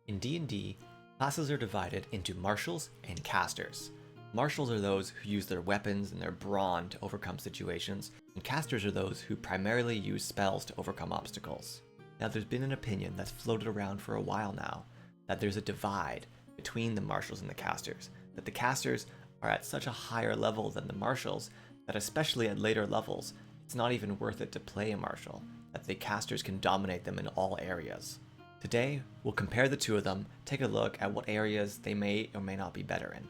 In D&D, classes are divided into marshals and casters. Marshals are those who use their weapons and their brawn to overcome situations, and casters are those who primarily use spells to overcome obstacles. Now, there's been an opinion that's floated around for a while now that there's a divide between the marshals and the casters, that the casters are at such a higher level than the marshals that especially at later levels, it's not even worth it to play a marshal, that the casters can dominate them in all areas. Today, we'll compare the two of them, take a look at what areas they may or may not be better in.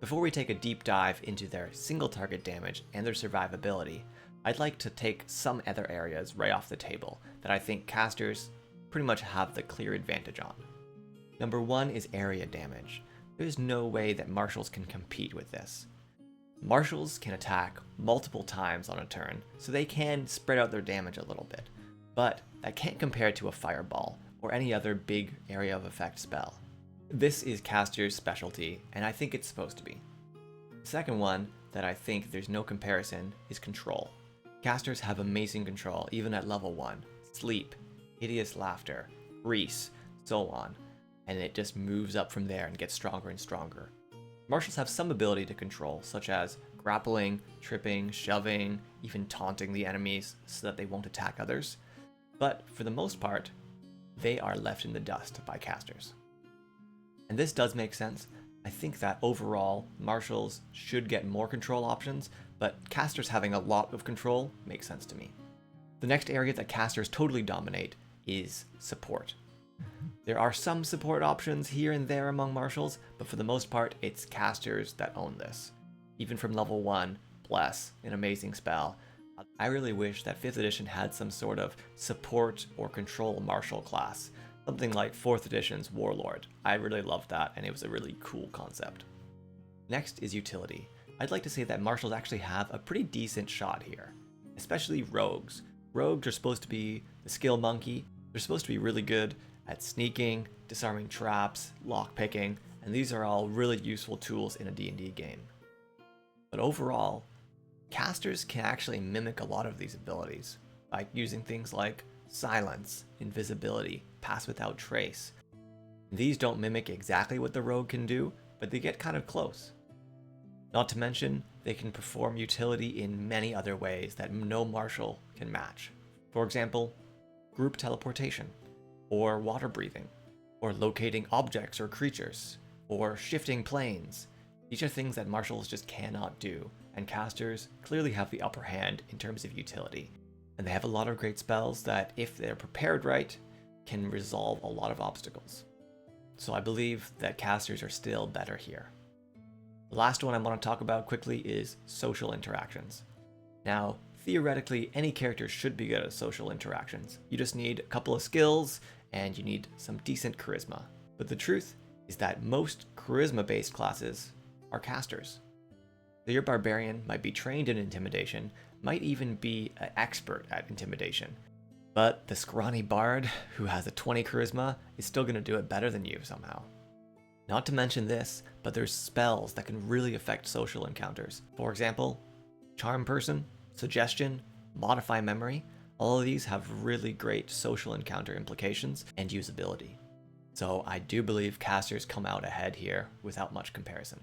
Before we take a deep dive into their single target damage and their survivability, I'd like to take some other areas right off the table that I think casters pretty much have the clear advantage on. Number one is area damage. There's no way that marshals can compete with this. Marshals can attack multiple times on a turn, so they can spread out their damage a little bit, but that can't compare to a fireball or any other big area of effect spell. This is caster's specialty, and I think it's supposed to be. The second one that I think there's no comparison is control. Casters have amazing control even at level 1. Sleep, hideous laughter, grease, so on, and it just moves up from there and gets stronger and stronger. Marshals have some ability to control, such as grappling, tripping, shoving, even taunting the enemies so that they won't attack others. But for the most part, they are left in the dust by casters. And this does make sense. I think that overall, marshals should get more control options, but casters having a lot of control makes sense to me. The next area that casters totally dominate is support. There are some support options here and there among marshals, but for the most part, it's casters that own this. Even from level 1, Bless, an amazing spell. I really wish that 5th edition had some sort of support or control marshal class. Something like 4th edition's Warlord. I really loved that, and it was a really cool concept. Next is utility. I'd like to say that marshals actually have a pretty decent shot here, especially rogues. Rogues are supposed to be the skill monkey. They're supposed to be really good at sneaking, disarming traps, lockpicking, and these are all really useful tools in a D&D game. But overall, casters can actually mimic a lot of these abilities by using things like silence, invisibility, pass without trace. These don't mimic exactly what the rogue can do, but they get kind of close. Not to mention, they can perform utility in many other ways that no marshal can match. For example, group teleportation, or water breathing, or locating objects or creatures, or shifting planes. These are things that marshals just cannot do, and casters clearly have the upper hand in terms of utility. And they have a lot of great spells that, if they're prepared right, can resolve a lot of obstacles. So I believe that casters are still better here. The last one I want to talk about quickly is social interactions. Now, theoretically, any character should be good at social interactions. You just need a couple of skills, and you need some decent charisma. But the truth is that most charisma-based classes are casters. So your barbarian might be trained in intimidation, might even be an expert at intimidation. But the scrawny bard who has a 20 charisma is still going to do it better than you somehow. Not to mention this, but there's spells that can really affect social encounters. For example, Charm Person, Suggestion, Modify Memory. All of these have really great social encounter implications and usability. So I do believe casters come out ahead here without much comparison.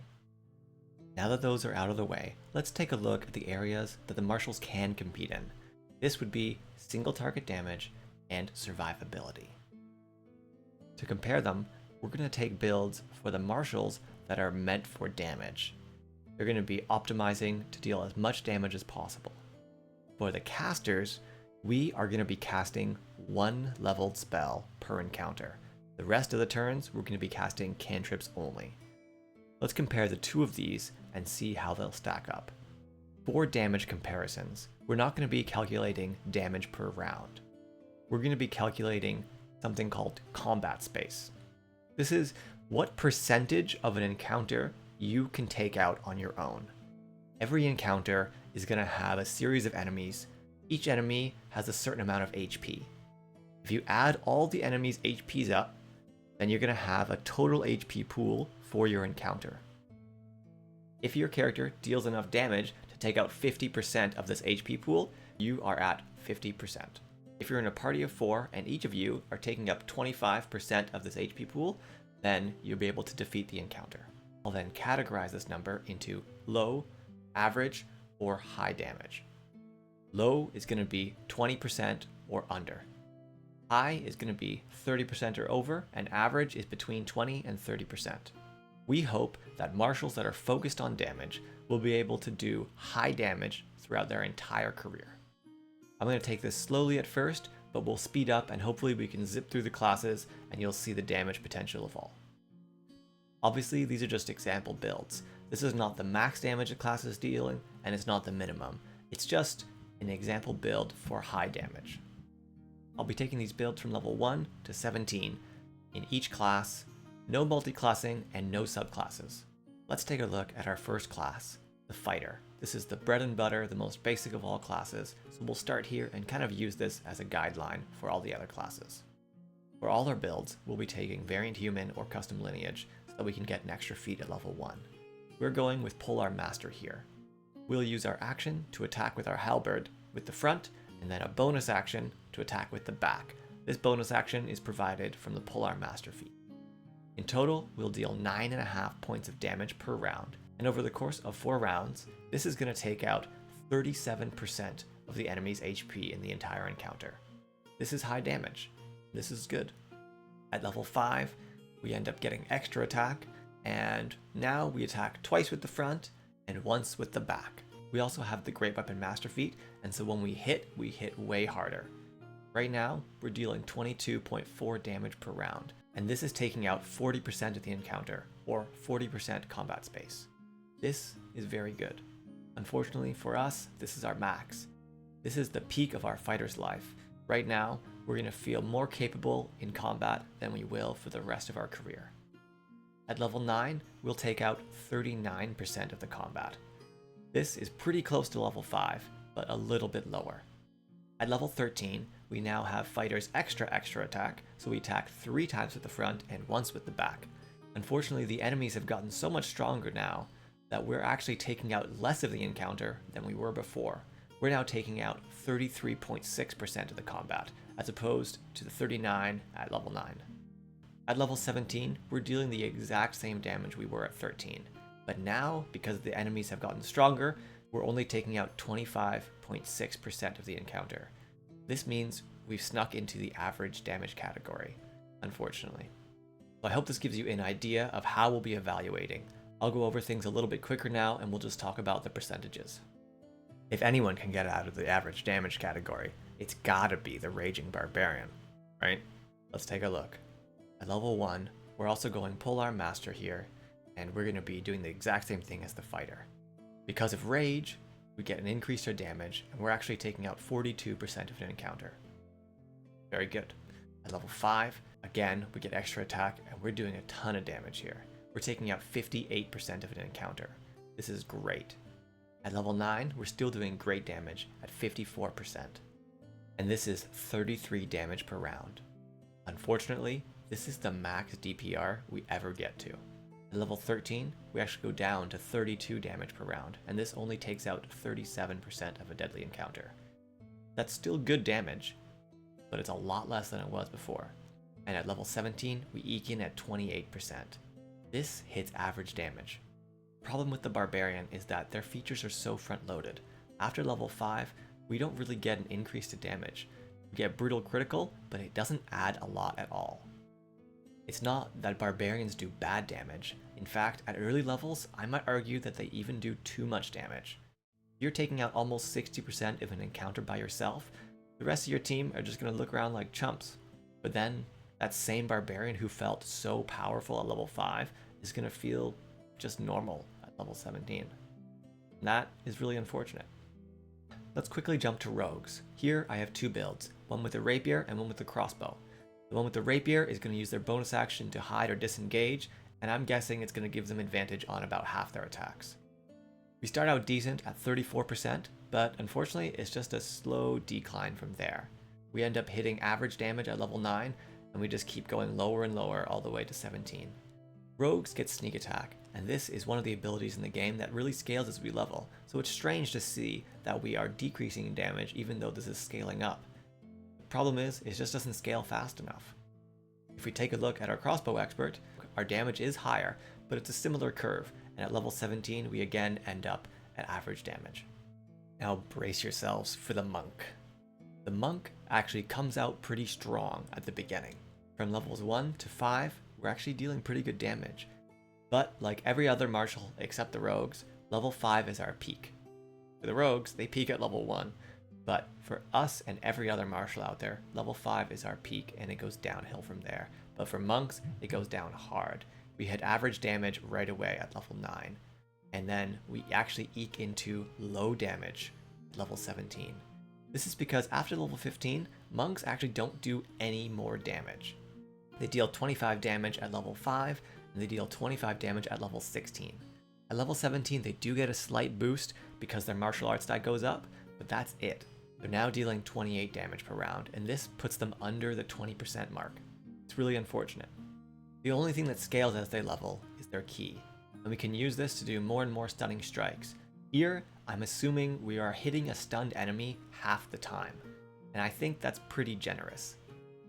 Now that those are out of the way, let's take a look at the areas that the marshals can compete in. This would be single target damage and survivability. To compare them, we're going to take builds for the marshals that are meant for damage. They're going to be optimizing to deal as much damage as possible. For the casters, we are going to be casting one leveled spell per encounter. The rest of the turns, we're going to be casting cantrips only. Let's compare the two of these and see how they'll stack up. For damage comparisons, we're not going to be calculating damage per round. We're going to be calculating something called combat space. This is what percentage of an encounter you can take out on your own. Every encounter is going to have a series of enemies. Each enemy has a certain amount of HP. If you add all the enemies' HPs up, then you're going to have a total HP pool for your encounter. If your character deals enough damage to take out 50% of this HP pool, you are at 50%. If you're in a party of 4 and each of you are taking up 25% of this HP pool, then you'll be able to defeat the encounter. I'll then categorize this number into low, average, or high damage. Low is going to be 20% or under. High is going to be 30% or over, and average is between 20 and 30%. We hope that marshals that are focused on damage will be able to do high damage throughout their entire career. I'm going to take this slowly at first, but we'll speed up and hopefully we can zip through the classes and you'll see the damage potential of all. Obviously, these are just example builds. This is not the max damage a class is dealing, and it's not the minimum. It's just an example build for high damage. I'll be taking these builds from level 1 to 17 in each class, no multi-classing and no subclasses. Let's take a look at our first class, the Fighter. This is the bread and butter, the most basic of all classes, so we'll start here and kind of use this as a guideline for all the other classes. For all our builds, we'll be taking Variant Human or Custom Lineage so that we can get an extra feat at level 1. We're going with Polar Master here. We'll use our action to attack with our Halberd with the front, and then a bonus action to attack with the back. This bonus action is provided from the Polar Master feat. In total, we'll deal 9.5 points of damage per round, and over the course of 4 rounds, this is going to take out 37% of the enemy's HP in the entire encounter. This is high damage. This is good. At level 5, we end up getting extra attack, and now we attack twice with the front and once with the back. We also have the Great Weapon Master feat, and so when we hit way harder. Right now, we're dealing 22.4 damage per round, and this is taking out 40% of the encounter, or 40% combat space. This is very good. Unfortunately for us, this is our max. This is the peak of our fighter's life. Right now, we're going to feel more capable in combat than we will for the rest of our career. At level 9, we'll take out 39% of the combat. This is pretty close to level 5, but a little bit lower. At level 13, we now have Fighter's extra attack, so we attack 3 times with the front and once with the back. Unfortunately, the enemies have gotten so much stronger now that we're actually taking out less of the encounter than we were before. We're now taking out 33.6% of the combat, as opposed to the 39 at level 9. At level 17, we're dealing the exact same damage we were at 13, but now, because the enemies have gotten stronger, we're only taking out 25.6% of the encounter. This means we've snuck into the average damage category, unfortunately. So I hope this gives you an idea of how we'll be evaluating. I'll go over things a little bit quicker now and we'll just talk about the percentages. If anyone can get out of the average damage category, it's gotta be the Raging Barbarian, right? Let's take a look. At level 1, we're also going Polar Master here, and we're going to be doing the exact same thing as the Fighter. Because of Rage, we get an increase to damage, and we're actually taking out 42% of an encounter. Very good. At level 5, again, we get extra attack, and we're doing a ton of damage here. We're taking out 58% of an encounter. This is great. At level 9, we're still doing great damage at 54%. And this is 33 damage per round. Unfortunately, this is the max DPR we ever get to. At level 13, we actually go down to 32 damage per round, and this only takes out 37% of a deadly encounter. That's still good damage, but it's a lot less than it was before. And at level 17, we eke in at 28%. This hits average damage. The problem with the Barbarian is that their features are so front-loaded. After level 5, we don't really get an increase to damage. We get brutal critical, but it doesn't add a lot at all. It's not that Barbarians do bad damage. In fact, at early levels, I might argue that they even do too much damage. If you're taking out almost 60% of an encounter by yourself, the rest of your team are just going to look around like chumps. But then, that same Barbarian who felt so powerful at level 5 is going to feel just normal at level 17. And that is really unfortunate. Let's quickly jump to rogues. Here I have 2 builds, one with a rapier and one with a crossbow. The one with the rapier is going to use their bonus action to hide or disengage, and I'm guessing it's going to give them advantage on about half their attacks. We start out decent at 34%, but unfortunately it's just a slow decline from there. We end up hitting average damage at level 9, and we just keep going lower and lower all the way to 17. Rogues get sneak attack, and this is one of the abilities in the game that really scales as we level, so it's strange to see that we are decreasing in damage even though this is scaling up. The problem is, it just doesn't scale fast enough. If we take a look at our crossbow expert, our damage is higher, but it's a similar curve, and at level 17 we again end up at average damage. Now brace yourselves for the monk. The monk actually comes out pretty strong at the beginning. From levels 1 to 5, we're actually dealing pretty good damage. But like every other martial except the rogues, level 5 is our peak. For the rogues, they peak at level 1, but for us and every other martial out there, level 5 is our peak and it goes downhill from there. But for monks, it goes down hard. We hit average damage right away at level 9, and then we actually eke into low damage at level 17. This is because after level 15, monks actually don't do any more damage. They deal 25 damage at level 5, and they deal 25 damage at level 16. At level 17, they do get a slight boost because their martial arts stat goes up, but that's it. They're now dealing 28 damage per round, and this puts them under the 20% mark. It's really unfortunate. The only thing that scales as they level is their ki, and we can use this to do more and more stunning strikes. Here, I'm assuming we are hitting a stunned enemy half the time, and I think that's pretty generous.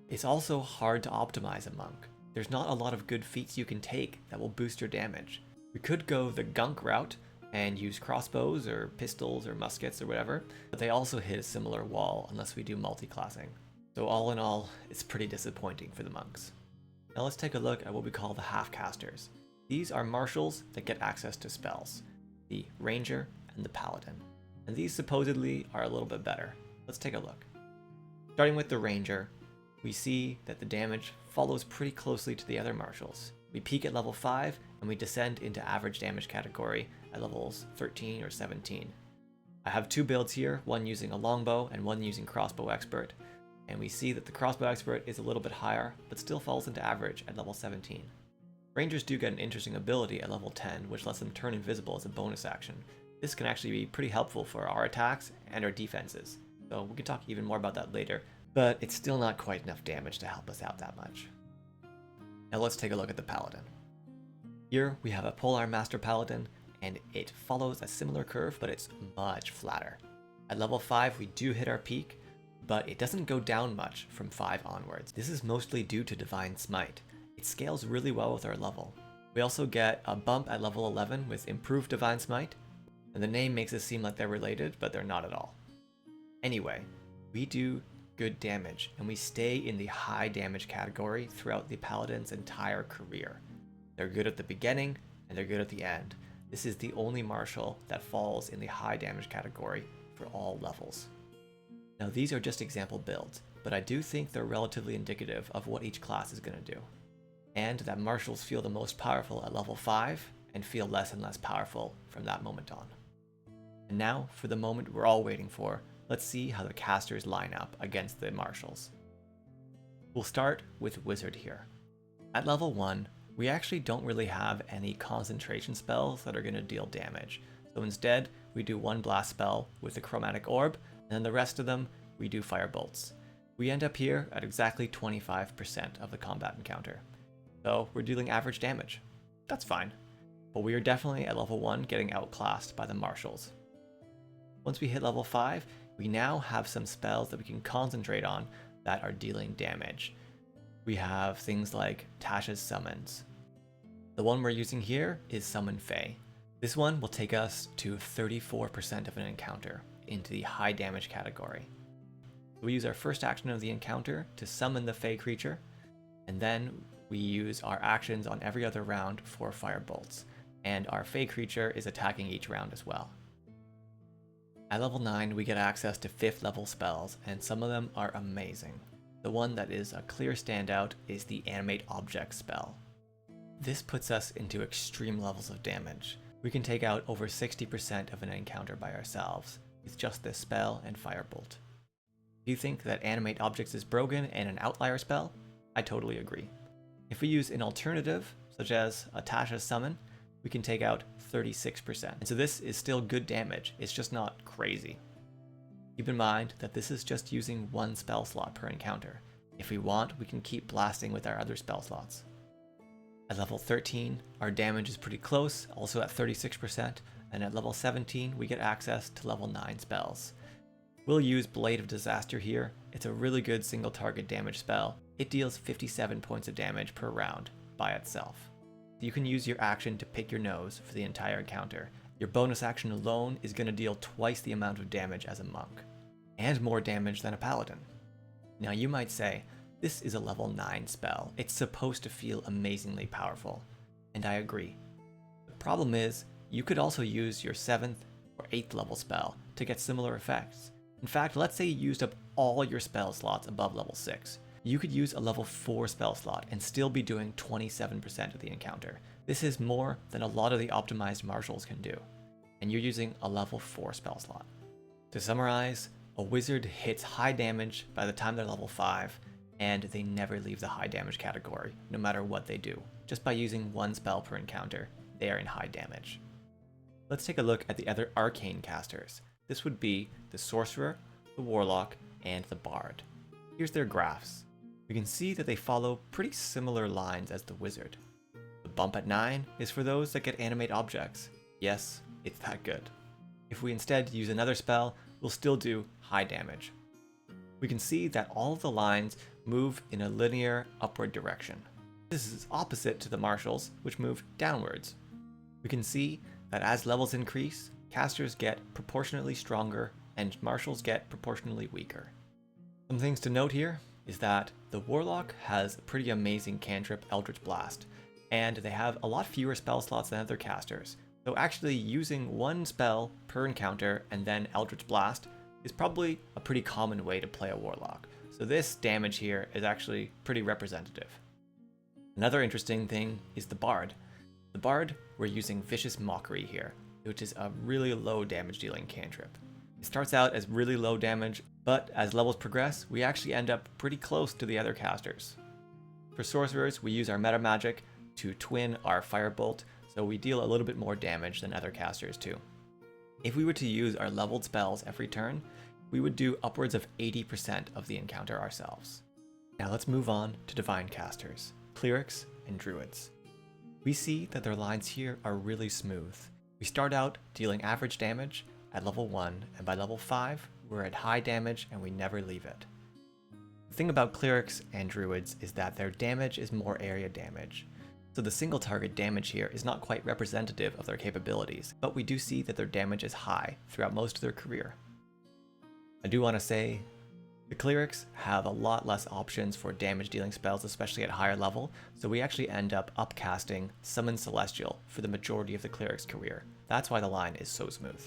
It's also hard to optimize a monk. There's not a lot of good feats you can take that will boost your damage. We could go the gunk route and use crossbows or pistols or muskets or whatever, but they also hit a similar wall unless we do multi-classing. So all in all, it's pretty disappointing for the monks. Now let's take a look at what we call the half-casters. These are martials that get access to spells, the ranger and the paladin, and these supposedly are a little bit better. Let's take a look. Starting with the ranger, we see that the damage follows pretty closely to the other martials. We peak at level 5 and we descend into average damage category at levels 13 or 17. I have two builds here, one using a longbow and one using crossbow expert, and we see that the crossbow expert is a little bit higher, but still falls into average at level 17. Rangers do get an interesting ability at level 10, which lets them turn invisible as a bonus action. This can actually be pretty helpful for our attacks and our defenses, so we can talk even more about that later, but it's still not quite enough damage to help us out that much. Now let's take a look at the paladin. Here we have a polearm master paladin, and it follows a similar curve, but it's much flatter. At level 5 we do hit our peak, but it doesn't go down much from 5 onwards. This is mostly due to Divine Smite. It scales really well with our level. We also get a bump at level 11 with improved Divine Smite, and the name makes it seem like they're related, but they're not at all. Anyway, we do good damage, and we stay in the high damage category throughout the paladin's entire career. They're good at the beginning, and they're good at the end. This is the only martial that falls in the high damage category for all levels. Now these are just example builds, but I do think they're relatively indicative of what each class is going to do, and that martials feel the most powerful at level 5 and feel less and less powerful from that moment on. And now for the moment we're all waiting for. Let's see how the casters line up against the martials. We'll start with Wizard here. At level 1, we actually don't really have any concentration spells that are going to deal damage, so instead we do one blast spell with the chromatic orb, and then the rest of them we do fire bolts. We end up here at exactly 25% of the combat encounter, so we're dealing average damage. That's fine, but we are definitely at level 1 getting outclassed by the martials. Once we hit level 5, we now have some spells that we can concentrate on that are dealing damage. We have things like Tasha's Summons. The one we're using here is Summon Fae. This one will take us to 34% of an encounter into the high damage category. We use our first action of the encounter to summon the Fae creature, and then we use our actions on every other round for fire bolts, and our Fae creature is attacking each round as well. At level 9, we get access to 5th level spells, and some of them are amazing. The one that is a clear standout is the Animate Object spell. This puts us into extreme levels of damage. We can take out over 60% of an encounter by ourselves with just this spell and firebolt. If you think that Animate Objects is broken and an outlier spell, I totally agree. If we use an alternative, such as a Tasha's Summon, we can take out 36%. And so this is still good damage, it's just not crazy. Keep in mind that this is just using one spell slot per encounter. If we want, we can keep blasting with our other spell slots. At level 13, our damage is pretty close, also at 36%, and at level 17, we get access to level 9 spells. We'll use Blade of Disaster here. It's a really good single target damage spell. It deals 57 points of damage per round by itself. You can use your action to pick your nose for the entire encounter. Your bonus action alone is going to deal twice the amount of damage as a monk, and more damage than a paladin. Now you might say, this is a level 9 spell. It's supposed to feel amazingly powerful, and I agree. The problem is, you could also use your 7th or 8th level spell to get similar effects. In fact, let's say you used up all your spell slots above level 6. You could use a level 4 spell slot and still be doing 27% of the encounter. This is more than a lot of the optimized martials can do, and you're using a level 4 spell slot. To summarize, a wizard hits high damage by the time they're level 5, and they never leave the high damage category, no matter what they do. Just by using one spell per encounter, they are in high damage. Let's take a look at the other arcane casters. This would be the Sorcerer, the Warlock, and the Bard. Here's their graphs. We can see that they follow pretty similar lines as the Wizard. The bump at 9 is for those that get animate objects. Yes, it's that good. If we instead use another spell, we'll still do high damage. We can see that all of the lines move in a linear upward direction. This is opposite to the martials, which move downwards. We can see that as levels increase, casters get proportionately stronger and martials get proportionally weaker. Some things to note here is that the Warlock has a pretty amazing cantrip Eldritch Blast, and they have a lot fewer spell slots than other casters. So actually using one spell per encounter and then Eldritch Blast is probably a pretty common way to play a Warlock. So this damage here is actually pretty representative. Another interesting thing is the Bard. The Bard, we're using Vicious Mockery here, which is a really low damage dealing cantrip. It starts out as really low damage, but as levels progress, we actually end up pretty close to the other casters. For Sorcerers, we use our meta magic to twin our Firebolt, so we deal a little bit more damage than other casters too. If we were to use our leveled spells every turn, we would do upwards of 80% of the encounter ourselves. Now let's move on to Divine Casters, Clerics, and Druids. We see that their lines here are really smooth. We start out dealing average damage at level 1, and by level 5, we're at high damage and we never leave it. The thing about Clerics and Druids is that their damage is more area damage. So the single target damage here is not quite representative of their capabilities, but we do see that their damage is high throughout most of their career. I do want to say, the Clerics have a lot less options for damage dealing spells, especially at higher level, so we actually end up upcasting Summon Celestial for the majority of the Cleric's career. That's why the line is so smooth.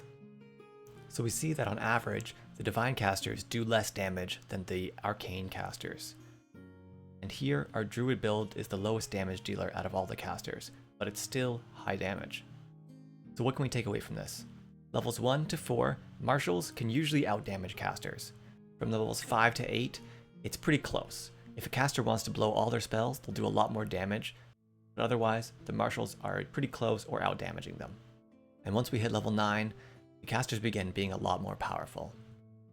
So we see that on average, the Divine Casters do less damage than the Arcane Casters. And here, our Druid build is the lowest damage dealer out of all the casters, but it's still high damage. So what can we take away from this? Levels 1 to 4, martials can usually outdamage casters. From levels 5 to 8, it's pretty close. If a caster wants to blow all their spells, they'll do a lot more damage, but otherwise, the martials are pretty close or outdamaging them. And once we hit level 9, the casters begin being a lot more powerful.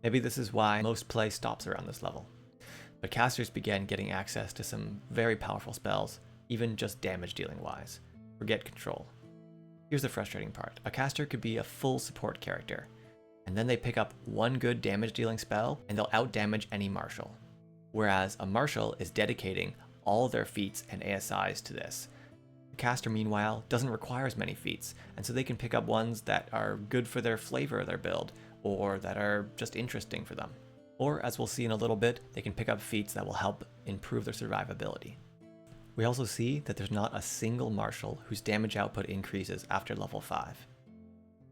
Maybe this is why most play stops around this level. But casters began getting access to some very powerful spells, even just damage dealing wise. Forget control. Here's the frustrating part. A caster could be a full support character, and then they pick up one good damage dealing spell and they'll outdamage any martial. Whereas a martial is dedicating all their feats and ASIs to this. The caster meanwhile doesn't require as many feats, and so they can pick up ones that are good for their flavor of their build, or that are just interesting for them. Or, as we'll see in a little bit, they can pick up feats that will help improve their survivability. We also see that there's not a single martial whose damage output increases after level 5.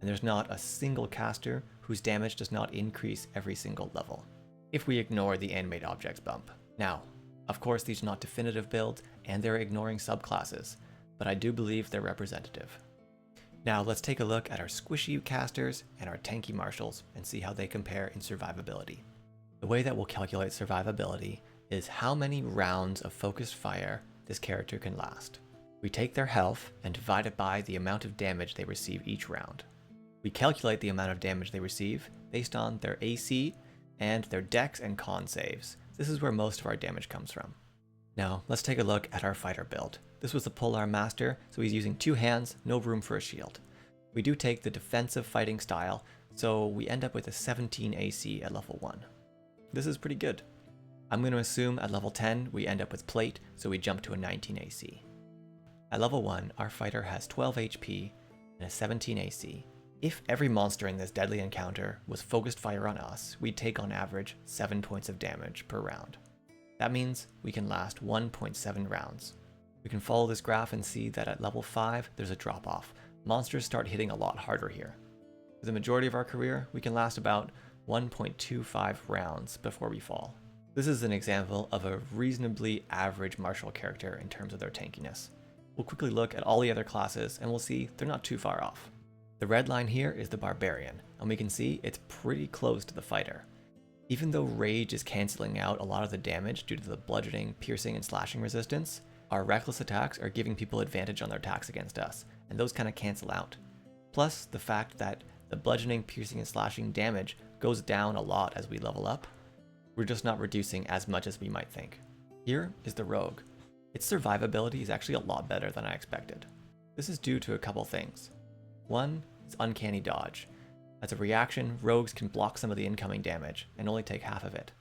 And there's not a single caster whose damage does not increase every single level, if we ignore the animate objects bump. Now, of course these are not definitive builds, and they're ignoring subclasses, but I do believe they're representative. Now let's take a look at our squishy casters and our tanky martials and see how they compare in survivability. The way that we'll calculate survivability is how many rounds of focused fire this character can last. We take their health and divide it by the amount of damage they receive each round. We calculate the amount of damage they receive based on their AC and their dex and con saves. This is where most of our damage comes from. Now, let's take a look at our fighter build. This was the Polar Master, so he's using 2 hands, no room for a shield. We do take the defensive fighting style, So we end up with a 17 AC at level 1. This is pretty good. I'm going to assume at level 10 we end up with plate, so we jump to a 19 AC. At level 1, our fighter has 12 HP and a 17 AC. If every monster in this deadly encounter was focused fire on us, we'd take on average 7 points of damage per round. That means we can last 1.7 rounds. We can follow this graph and see that at level 5 there's a drop off. Monsters start hitting a lot harder here. For the majority of our career, we can last about 1.25 rounds before we fall. This is an example of a reasonably average martial character in terms of their tankiness. We'll quickly look at all the other classes and we'll see they're not too far off. The red line here is the Barbarian, and we can see it's pretty close to the fighter. Even though Rage is cancelling out a lot of the damage due to the bludgeoning, piercing, and slashing resistance, our reckless attacks are giving people advantage on their attacks against us, and those kind of cancel out. Plus, the fact that the bludgeoning, piercing, and slashing damage goes down a lot as we level up, we're just not reducing as much as we might think. Here is the Rogue. Its survivability is actually a lot better than I expected. This is due to a couple things. One is Uncanny Dodge. As a reaction, rogues can block some of the incoming damage and only take half of it.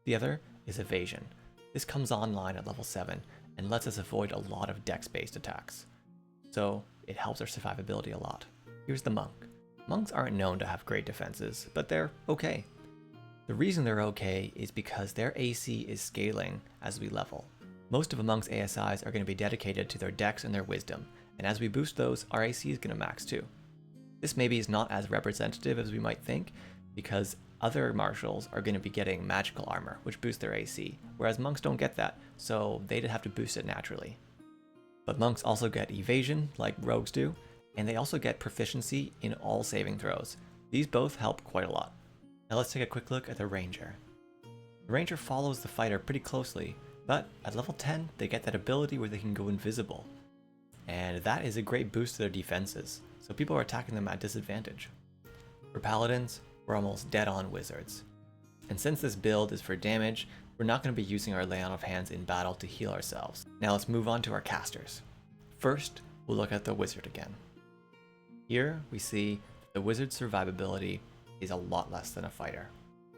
The other is Evasion. This comes online at level 7 and lets us avoid a lot of dex-based attacks. So it helps our survivability a lot. Here's the Monk. Monks aren't known to have great defenses, but they're okay. The reason they're okay is because their AC is scaling as we level. Most of a Monk's ASIs are going to be dedicated to their dex and their wisdom, and as we boost those, our AC is going to max too. This maybe is not as representative as we might think, because other martials are going to be getting magical armor, which boosts their AC, whereas monks don't get that, so they'd have to boost it naturally. But monks also get evasion, like rogues do, and they also get proficiency in all saving throws. These both help quite a lot. Now let's take a quick look at the Ranger. The Ranger follows the fighter pretty closely, but at level 10 they get that ability where they can go invisible. And that is a great boost to their defenses, so people are attacking them at disadvantage. For Paladins, we're almost dead on wizards. And since this build is for damage, we're not going to be using our Lay On of Hands in battle to heal ourselves. Now let's move on to our casters. First, we'll look at the wizard again. Here we see the wizard's survivability is a lot less than a fighter.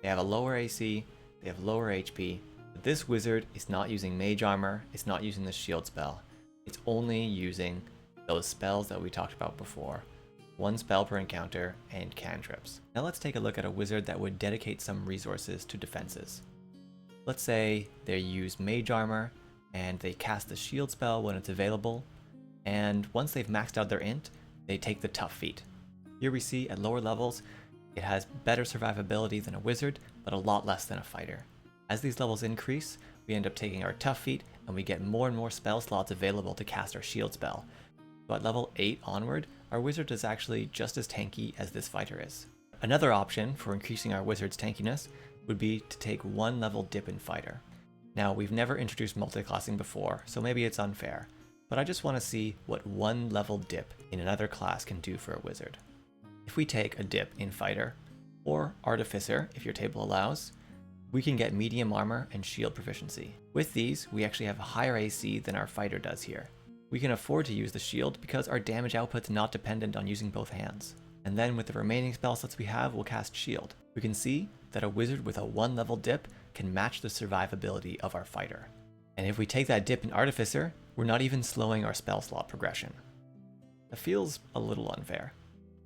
They have a lower AC, they have lower HP, but this wizard is not using mage armor, it's not using the shield spell. It's only using those spells that we talked about before. One spell per encounter and cantrips. Now let's take a look at a wizard that would dedicate some resources to defenses. Let's say they use mage armor and they cast the shield spell when it's available, and once they've maxed out their int, they take the tough feat. Here we see at lower levels, it has better survivability than a wizard, but a lot less than a fighter. As these levels increase, we end up taking our tough feat and we get more and more spell slots available to cast our shield spell. So at level 8 onward, our wizard is actually just as tanky as this fighter is. Another option for increasing our wizard's tankiness would be to take one level dip in fighter. Now we've never introduced multiclassing before, so maybe it's unfair, but I just want to see what one level dip in another class can do for a wizard. If we take a dip in fighter, or artificer if your table allows, we can get medium armor and shield proficiency. With these, we actually have a higher AC than our fighter does here. We can afford to use the shield because our damage output's not dependent on using both hands. And then with the remaining spell slots we have, we'll cast shield. We can see that a wizard with a 1 level dip can match the survivability of our fighter. And if we take that dip in artificer, we're not even slowing our spell slot progression. That feels a little unfair.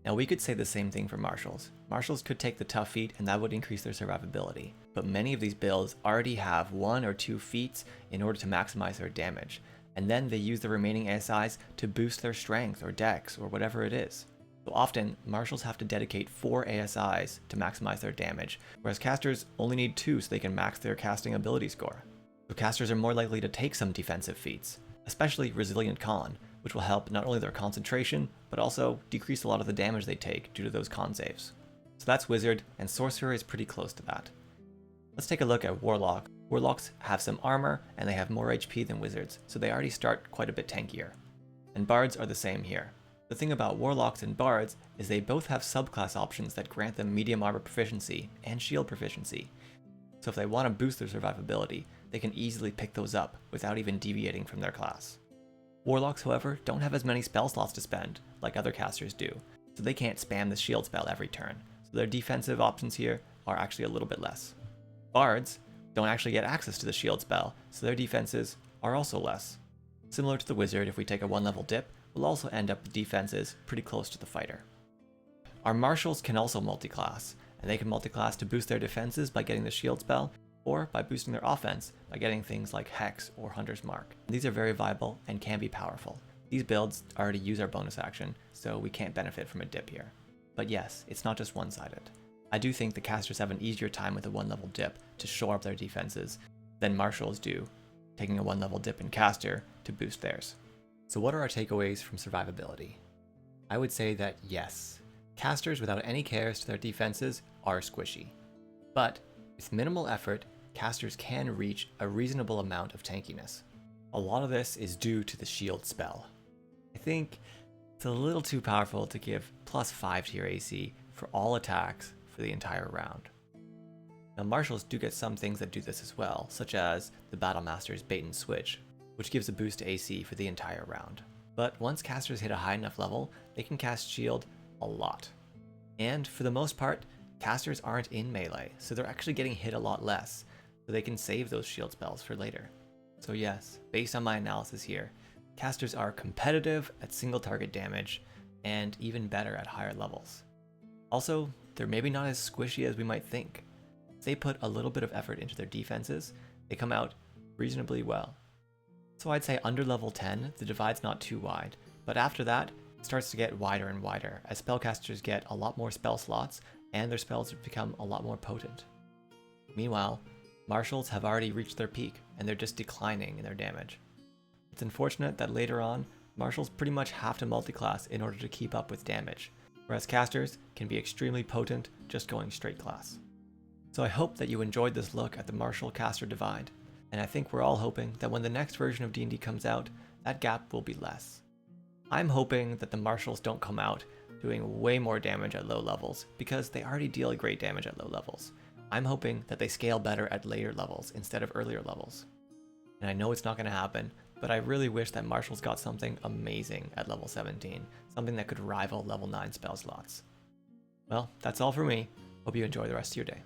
Now we could say the same thing for marshals. Marshals could take the tough feat and that would increase their survivability. But many of these builds already have 1 or 2 feats in order to maximize their damage. And then they use the remaining ASIs to boost their strength or dex or whatever it is. So often, marshals have to dedicate 4 ASIs to maximize their damage, whereas casters only need 2 so they can max their casting ability score. So casters are more likely to take some defensive feats, especially Resilient Con, which will help not only their concentration, but also decrease a lot of the damage they take due to those con saves. So that's Wizard, and Sorcerer is pretty close to that. Let's take a look at Warlock. Warlocks have some armor, and they have more HP than Wizards, so they already start quite a bit tankier. And Bards are the same here. The thing about Warlocks and Bards is they both have subclass options that grant them medium armor proficiency and shield proficiency. So if they want to boost their survivability, they can easily pick those up without even deviating from their class. Warlocks, however, don't have as many spell slots to spend, like other casters do, so they can't spam the shield spell every turn, so their defensive options here are actually a little bit less. Bards don't actually get access to the shield spell, so their defenses are also less. Similar to the wizard, if we take a 1-level dip, we'll also end up with defenses pretty close to the fighter. Our marshals can also multiclass, and they can multiclass to boost their defenses by getting the shield spell, or by boosting their offense by getting things like Hex or Hunter's Mark. These are very viable and can be powerful. These builds already use our bonus action, so we can't benefit from a dip here. But yes, it's not just one-sided. I do think the casters have an easier time with a 1-level dip to shore up their defenses than marshals do, taking a 1-level dip in caster to boost theirs. So what are our takeaways from survivability? I would say that yes, casters without any cares to their defenses are squishy. But with minimal effort, casters can reach a reasonable amount of tankiness. A lot of this is due to the shield spell. I think it's a little too powerful to give +5 to your AC for all attacks for the entire round. Now marshals do get some things that do this as well, such as the Battlemaster's Bait and Switch, which gives a boost to AC for the entire round. But once casters hit a high enough level, they can cast shield a lot. And for the most part, casters aren't in melee, so they're actually getting hit a lot less, so they can save those shield spells for later. So yes, based on my analysis here, casters are competitive at single target damage, and even better at higher levels. Also, they're maybe not as squishy as we might think. If they put a little bit of effort into their defenses, they come out reasonably well. So I'd say under level 10, the divide's not too wide, but after that, it starts to get wider and wider as spellcasters get a lot more spell slots and their spells become a lot more potent. Meanwhile, marshals have already reached their peak and they're just declining in their damage. It's unfortunate that later on, marshals pretty much have to multiclass in order to keep up with damage, whereas casters can be extremely potent just going straight class. So I hope that you enjoyed this look at the marshal caster divide, and I think we're all hoping that when the next version of D&D comes out, that gap will be less. I'm hoping that the marshals don't come out doing way more damage at low levels, because they already deal great damage at low levels. I'm hoping that they scale better at later levels instead of earlier levels. And I know it's not going to happen, but I really wish that marshals got something amazing at level 17, something that could rival level 9 spell slots. Well, that's all for me. Hope you enjoy the rest of your day.